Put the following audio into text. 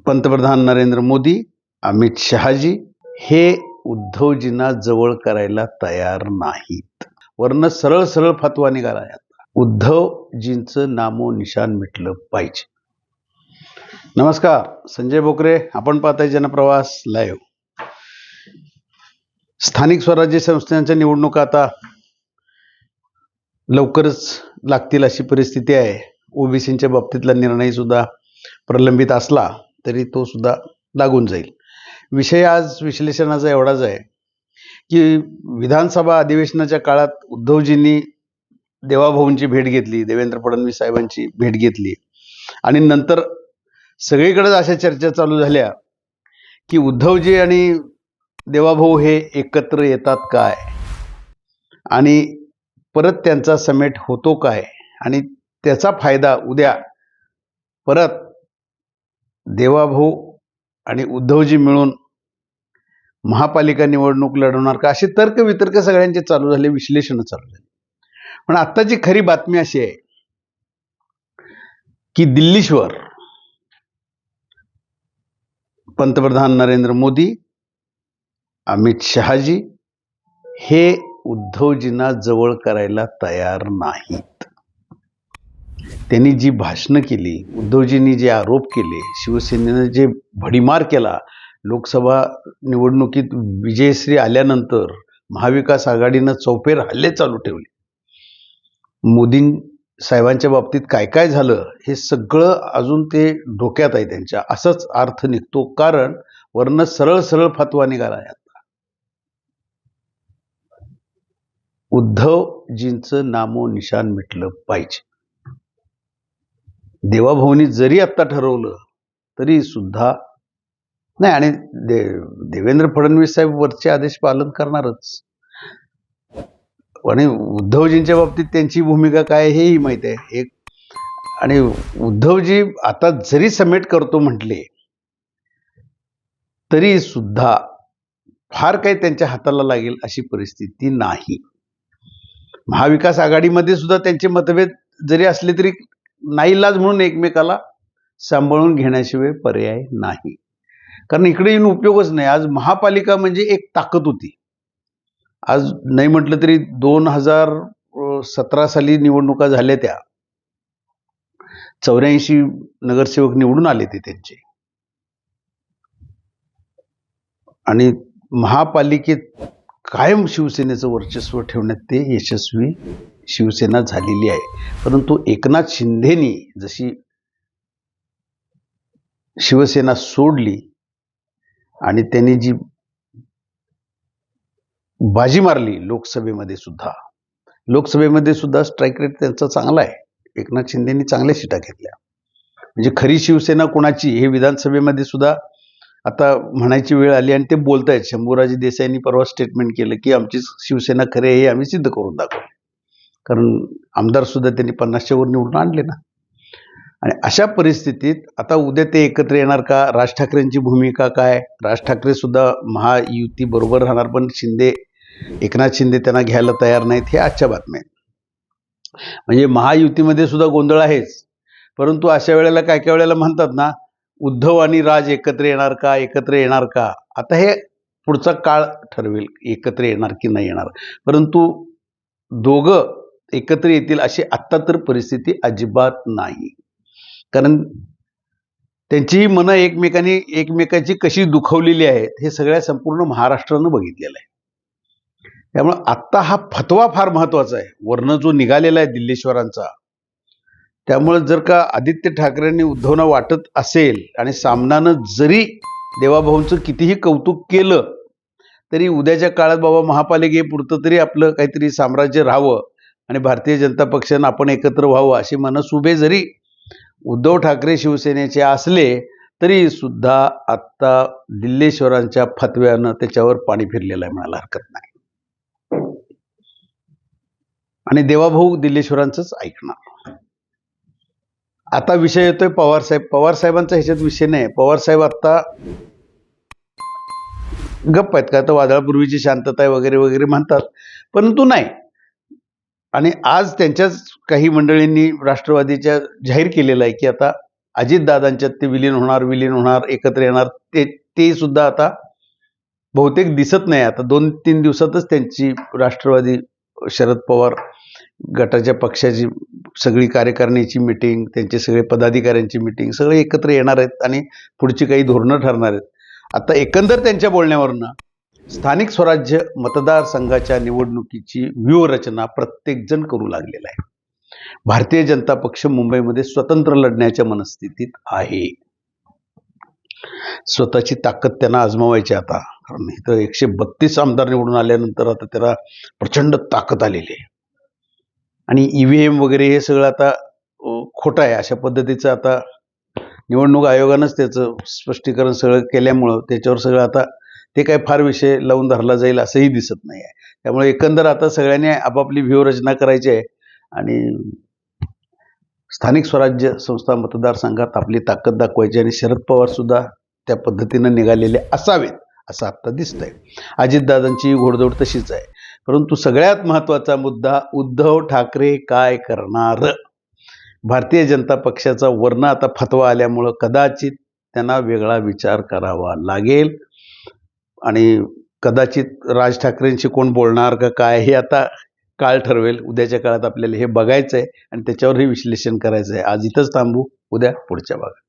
पंतप्रधान नरेंद्र मोदी, अमित शहाजी हे उद्धवजींना जवळ करायला तयार नाहीत. वरनं सरळ सरळ फतवा निघाला आहे. उद्धवजींचं नामोनिशाण मिटलं पाहिजे. नमस्कार, संजय बोकरे. आपण पाहताय जनप्रवास लाईव्ह. स्थानिक स्वराज्य संस्थांच्या निवडणुका आता लवकरच लागतील अशी परिस्थिती आहे. ओबीसीच्या बाबतीतला निर्णय सुद्धा प्रलंबित असला तरी तो सुद्धा लागून जाईल. विषय आज विश्लेषणाचा एवढाच आहे की विधानसभा अधिवेशनाच्या काळात उद्धवजींनी देवाभाऊंची भेट घेतली, देवेंद्र फडणवीस साहेबांची भेट घेतली आणि नंतर सगळीकडेच अशा चर्चा चालू झाल्या की उद्धवजी आणि देवाभाऊ हे एकत्र येतात काय आणि परत त्यांचा समेट होतो काय आणि त्याचा फायदा उद्या परत देवाभाऊ आणि उद्धवजी मिळून महापालिका निवडणूक लढवणार का, असे तर्क वितर्क सगळ्यांचे चालू झाले, विश्लेषण चालू झाले. पण आत्ताची खरी बातमी अशी आहे की दिल्लीश्वर पंतप्रधान नरेंद्र मोदी, अमित शहाजी हे उद्धवजींना जवळ करायला तयार नाहीत. त्यांनी जी भाषणं केली, उद्धवजींनी जे आरोप केले, शिवसेनेनं जे भडीमार केला, लोकसभा निवडणुकीत विजयश्री आल्यानंतर महाविकास आघाडीनं चौफेर हल्ले चालू ठेवले, मोदी साहेबांच्या बाबतीत काय काय झालं हे सगळं अजून ते डोक्यात आहे त्यांच्या, असाच अर्थ निघतो. कारण वरनं सरळ सरळ फतवा निघाला आहे. उद्धवजींचं नामोनिशाण मिटलं पाहिजे. देवाभाऊंनी जरी आत्ता ठरवलं तरी सुद्धा नाही, आणि देवेंद्र फडणवीस साहेब वरचे आदेश पालन करणारच, आणि उद्धवजींच्या बाबतीत त्यांची भूमिका काय हेही माहित आहे. आणि उद्धवजी आता जरी समेट करतो म्हटले तरी सुद्धा फार काही त्यांच्या हाताला लागेल अशी परिस्थिती नाही. महाविकास आघाडीमध्ये सुद्धा त्यांचे मतभेद जरी असले तरी नाईलाज म्हणून एकमेकाला सांभाळून घेण्याशिवाय पर्याय नाही. कारण इकडे येऊन उपयोगच नाही. आज महापालिका म्हणजे एक ताकद होती. आज नाही म्हटलं तरी 2017 साली निवडणुका झाल्या, त्या 84 नगरसेवक निवडून आले ते त्यांचे, आणि महापालिकेत कायम शिवसेनेचं वर्चस्व ठेवण्यात ते यशस्वी शिवसेना झालेली आहे. परंतु एकनाथ शिंदेनी जशी शिवसेना सोडली आणि त्यांनी जी बाजी मारली लोकसभेमध्ये सुद्धा स्ट्राईक रेट त्यांचा चांगला आहे. एकनाथ शिंदेनी चांगल्या सीटा घेतल्या. म्हणजे खरी शिवसेना कोणाची हे विधानसभेमध्ये सुद्धा आता म्हणायची वेळ आली, आणि ते बोलतायत. शंभूराजे देसाईंनी परवा स्टेटमेंट केलं की आमची शिवसेना खरी आहे हे आम्ही सिद्ध करून दाखवले. कारण आमदार सुद्धा त्यांनी 50च्या वर निवडून आणले ना. आणि अशा परिस्थितीत आता उद्या ते एकत्र येणार का, राज ठाकरेंची भूमिका काय, राज ठाकरे सुद्धा महायुती बरोबर राहणार, पण एकनाथ शिंदे त्यांना घ्यायला तयार नाहीत, हे आजच्या बातम्या आहेत. म्हणजे महायुतीमध्ये सुद्धा गोंधळ आहेच. परंतु अशा वेळेला काय काय वेळेला म्हणतात ना, उद्धव आणि राज एकत्र येणार का. आता हे पुढचा काळ ठरवेल एकत्र येणार की नाही येणार. परंतु दोघं एकत्र येतील अशी आत्ता तर परिस्थिती अजिबात नाही. कारण त्यांचीही मनं एकमेकाची कशी दुखवलेली आहेत हे सगळ्या संपूर्ण महाराष्ट्रानं बघितलेलं आहे. त्यामुळे आत्ता हा फतवा फार महत्वाचा आहे, वरनं जो निघालेला आहे दिल्लीश्वरांचा. त्यामुळे जर का आदित्य ठाकरेंनी उद्धवना वाटत असेल आणि सामनानं जरी देवाभाऊंचं कितीही कौतुक केलं तरी उद्याच्या काळात बाबा महापालिकेपुरतं तरी आपलं काहीतरी साम्राज्य राहावं आणि भारतीय जनता पक्षानं आपण एकत्र व्हावं अशी मनसुबे जरी उद्धव ठाकरे शिवसेनेचे असले तरी सुद्धा आत्ता दिल्लीश्वरांच्या फतव्यानं त्याच्यावर पाणी फिरलेलं आहे म्हणायला हरकत नाही. आणि देवाभाऊ दिल्लीश्वरांचंच ऐकणार. आता विषय येतोय पवार साहेबांचा ह्याच्यात विषय नाही. पवार साहेब आता गप्प आहेत का, तर वादळापूर्वीची शांतता आहे वगैरे वगैरे म्हणतात, परंतु नाही. आणि आज त्यांच्याच काही मंडळींनी राष्ट्रवादीच्या जाहीर केलेलं आहे की आता अजितदादांच्यात ते विलीन होणार एकत्र येणार ते सुद्धा आता बहुतेक दिसत नाही. आता 2-3 दिवसातच त्यांची राष्ट्रवादी शरद पवार गटाच्या पक्षाची सगळी कार्यकारिणीची मिटिंग, त्यांचे सगळे पदाधिकाऱ्यांची मिटिंग सगळे एकत्र येणार आहेत आणि पुढची काही धोरणं ठरणार आहेत. आता एकंदर त्यांच्या बोलण्यावरनं स्थानिक स्वराज्य मतदारसंघाच्या निवडणुकीची व्यूहरचना प्रत्येकजण करू लागलेला आहे. भारतीय जनता पक्ष मुंबईमध्ये स्वतंत्र लढण्याच्या मनस्थितीत आहे. स्वतःची ताकद त्यांना आजमावायची आता, कारण इथं 132 आमदार निवडून आल्यानंतर आता त्याला प्रचंड ताकद आलेली आहे आणि EVM वगैरे हे सगळं आता खोटं आहे अशा पद्धतीचं आता निवडणूक आयोगानंच त्याचं स्पष्टीकरण सगळं केल्यामुळं त्याच्यावर सगळं आता ते काय फार विषय लावून धरला जाईल असंही दिसत नाही आहे. त्यामुळे एकंदर आता सगळ्यांनी आपापली व्यूहरचना करायची आहे आणि स्थानिक स्वराज्य संस्था मतदारसंघात आपली ताकद दाखवायची आणि शरद पवार सुद्धा त्या पद्धतीनं निघालेले असावेत असं आता दिसतंय. अजितदादांची घोडदौड तशीच आहे. परंतु सगळ्यात महत्त्वाचा मुद्दा उद्धव ठाकरे काय करणार. भारतीय जनता पक्षाचा वरनं आता फतवा आल्यामुळं कदाचित त्यांना वेगळा विचार करावा लागेल आणि कदाचित राज ठाकरेंशी कोण बोलणार का काय हे आता काळ ठरवेल. उद्याच्या काळात आपल्याला हे बघायचं आहे आणि त्याच्यावरही विश्लेषण करायचं आहे. आज इथंच थांबू, उद्या पुढच्या भागात.